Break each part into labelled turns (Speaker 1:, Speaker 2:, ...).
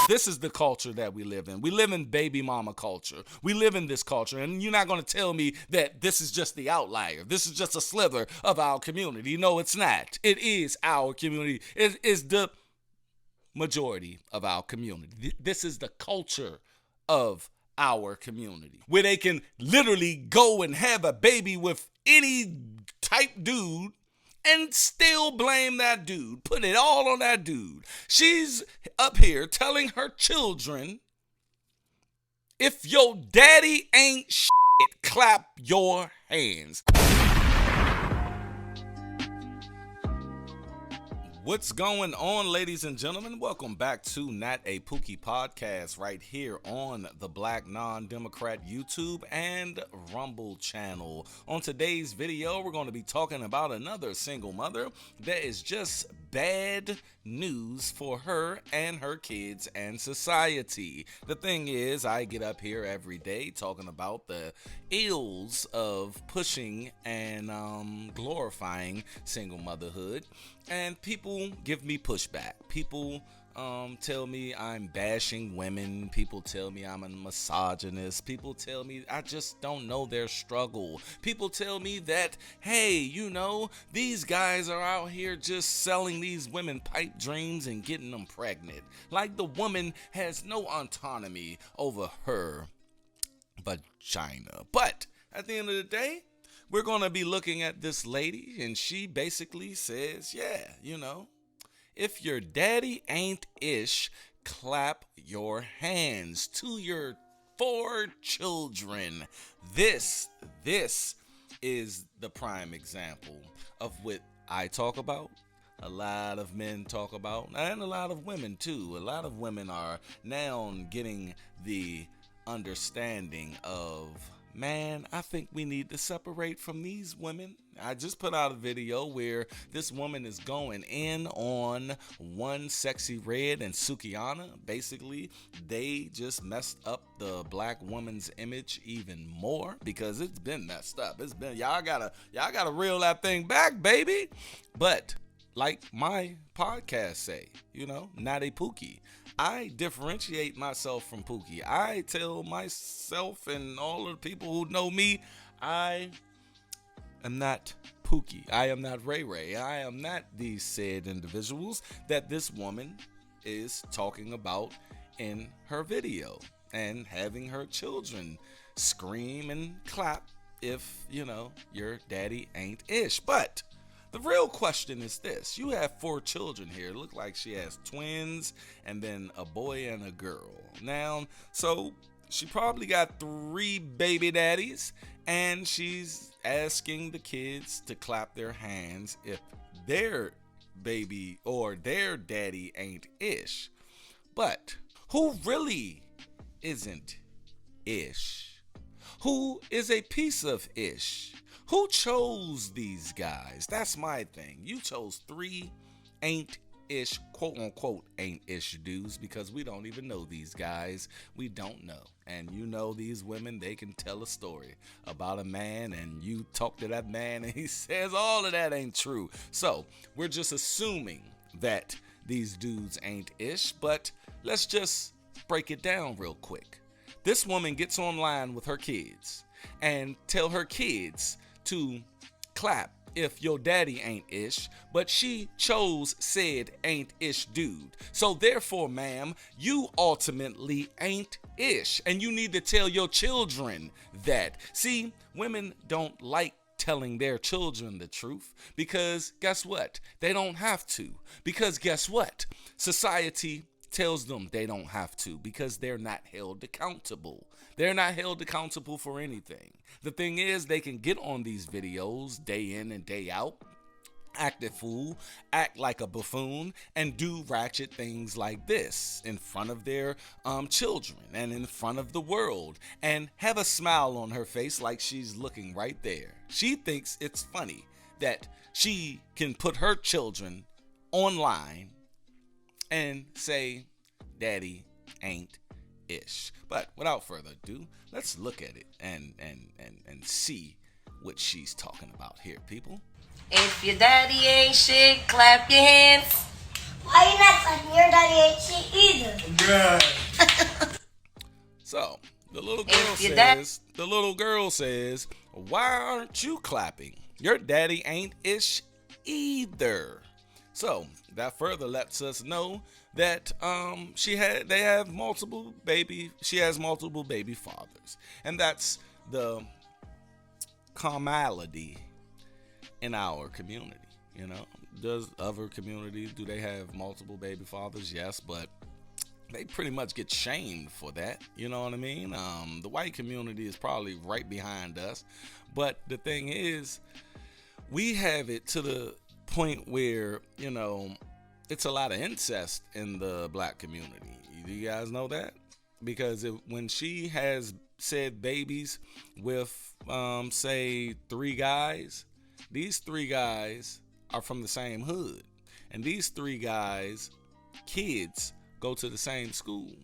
Speaker 1: This is the culture that we live in. We live in baby mama culture. We live in this culture, and you're not going to tell me that this is just the outlier. This is just a slither of our community. No, it's not. It is our community. It is the majority of our community. This is the culture of our community, where they can literally go and have a baby with any type dude and still blame that dude. Put it all on that dude. She's up here telling her children, if your daddy ain't shit, clap your hands. What's going on, ladies and gentlemen? Welcome back to Not a POOKIE podcast right here on the Black Non-Democrat YouTube and Rumble channel. On today's video, we're going to be talking about another single mother that is just bad news for her and her kids and society. The thing is, I get up here every day talking about the ills of pushing and glorifying single motherhood, and people give me pushback. People tell me I'm bashing women. People tell me I'm a misogynist. People tell me I just don't know their struggle. People tell me that, hey, you know, these guys are out here just selling these women pipe dreams and getting them pregnant. Like the woman has no autonomy over her vagina. But at the end of the day, we're going to be looking at this lady, and she basically says, yeah, you know, if your daddy ain't ish, clap your hands to your 4 children. This is the prime example of what I talk about, a lot of men talk about, and a lot of women too. A lot of women are now getting the understanding of, man, I think we need to separate from these women. I just put out a video where this woman is going in on One Sexy Red and Sukihana. Basically, they just messed up the black woman's image even more because it's been messed up. It's been, y'all gotta reel that thing back, baby. But like my podcast say, you know, not a POOKIE. I differentiate myself from POOKIE. I tell myself and all of the people who know me, I am not POOKIE. I am not Ray Ray. I am not these said individuals that this woman is talking about in her video and having her children scream and clap if, you know, your daddy ain't ish. But the real question is this. You have 4 children here. It look like she has twins and then a boy and a girl. Now, so she probably got 3 baby daddies, and she's asking the kids to clap their hands if their baby or their daddy ain't ish. But who really isn't ish? Who is a piece of ish? Who chose these guys? That's my thing. You chose 3 ain't-ish, quote-unquote ain't-ish dudes because we don't even know these guys. We don't know. And you know these women, they can tell a story about a man, and you talk to that man and he says all of that ain't true. So we're just assuming that these dudes ain't ish, but let's just break it down real quick. This woman gets online with her kids and tell her kids to clap if your daddy ain't ish, but she chose said ain't ish dude. So therefore, ma'am, you ultimately ain't ish, and you need to tell your children that. See, women don't like telling their children the truth because guess what? They don't have to. Because guess what? Society tells them they don't have to because they're not held accountable. They're not held accountable for anything. The thing is, they can get on these videos day in and day out, act a fool, act like a buffoon, and do ratchet things like this in front of their children and in front of the world, and have a smile on her face like she's looking right there. She thinks it's funny that she can put her children online and say, daddy ain't ish. But without further ado, let's look at it and see what she's talking about here, people.
Speaker 2: If your daddy ain't shit, clap your hands. Why you not clapping? Your daddy ain't shit either.
Speaker 3: Good.
Speaker 1: So the little girl says, why aren't you clapping? Your daddy ain't ish either. So that further lets us know that she has multiple baby fathers, and that's the commonality in our community. You know, does other communities, do they have multiple baby fathers? Yes, but they pretty much get shamed for that. You know what I mean? The white community is probably right behind us, but the thing is, we have it to the point where, you know, it's a lot of incest in the black community. Do you guys know that? Because when she has said babies with, say, 3 guys, these 3 guys are from the same hood. And these 3 guys' kids go to the same school.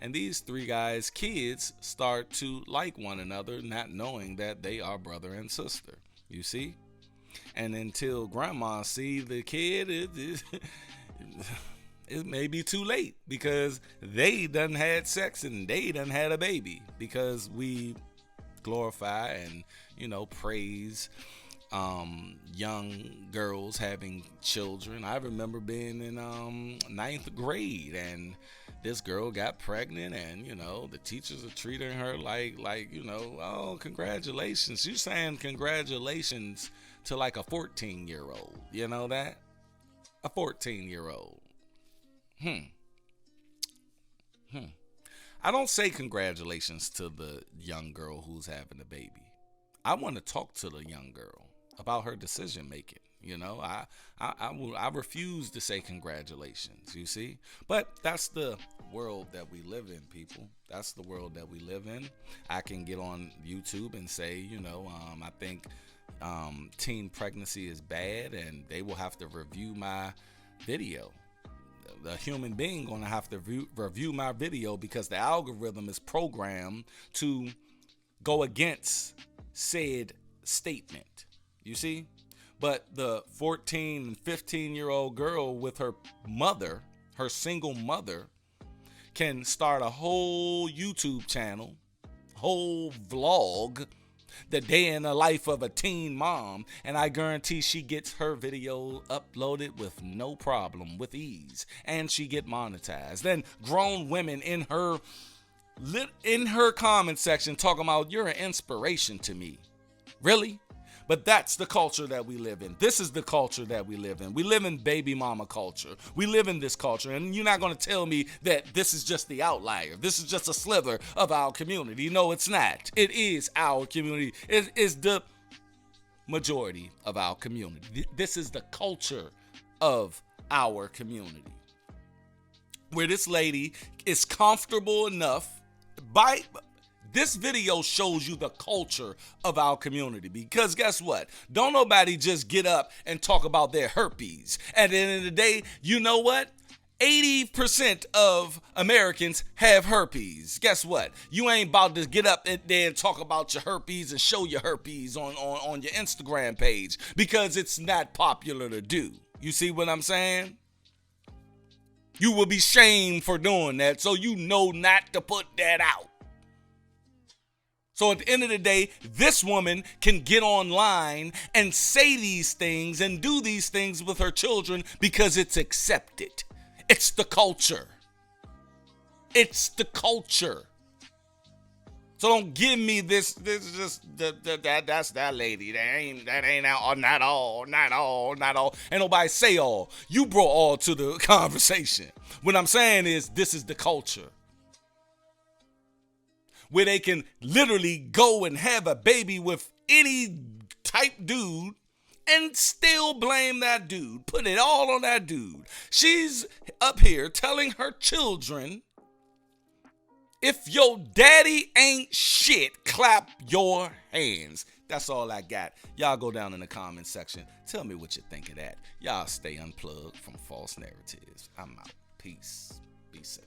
Speaker 1: And these 3 guys' kids start to like one another, not knowing that they are brother and sister. You see? And until grandma see the kid, it may be too late, because they done had sex and they done had a baby, because we glorify and, you know, praise young girls having children. I remember being in 9th grade, and this girl got pregnant, and, you know, the teachers are treating her like, you know, oh, congratulations. She's saying congratulations to like a 14-year-old. You know that? A 14-year-old. I don't say congratulations to the young girl who's having a baby. I want to talk to the young girl about her decision making. You know, I refuse to say congratulations, you see? But that's the world that we live in, people. That's the world that we live in. I can get on YouTube and say, you know, I think teen pregnancy is bad, and they will have to review my video. The human being gonna have to review my video, because the algorithm is programmed to go against said statement. You see? But the 14 and 15-year-old girl with her mother, her single mother, can start a whole YouTube channel, whole vlog, the day in the life of a teen mom, and I guarantee she gets her video uploaded with no problem, with ease, and she get monetized. Then grown women in her comment section talking about, you're an inspiration to me. Really? But that's the culture that we live in. This is the culture that we live in. We live in baby mama culture. We live in this culture, and you're not going to tell me that this is just the outlier. This is just a sliver of our community. No, it's not. It is our community. It is the majority of our community. This is the culture of our community, where this lady is comfortable enough. This video shows you the culture of our community, because guess what? Don't nobody just get up and talk about their herpes. At the end of the day, you know what? 80% of Americans have herpes. Guess what? You ain't about to get up there and talk about your herpes and show your herpes on your Instagram page, because it's not popular to do. You see what I'm saying? You will be shamed for doing that, so you know not to put that out. So at the end of the day, this woman can get online and say these things and do these things with her children because it's accepted. It's the culture. It's the culture. So don't give me this is just that's that lady. That ain't out, not all. Ain't nobody say all. You brought all to the conversation. What I'm saying is, this is the culture, where they can literally go and have a baby with any type dude and still blame that dude. Put it all on that dude. She's up here telling her children, if your daddy ain't shit, clap your hands. That's all I got. Y'all go down in the comment section. Tell me what you think of that. Y'all stay unplugged from false narratives. I'm out. Peace. Be safe.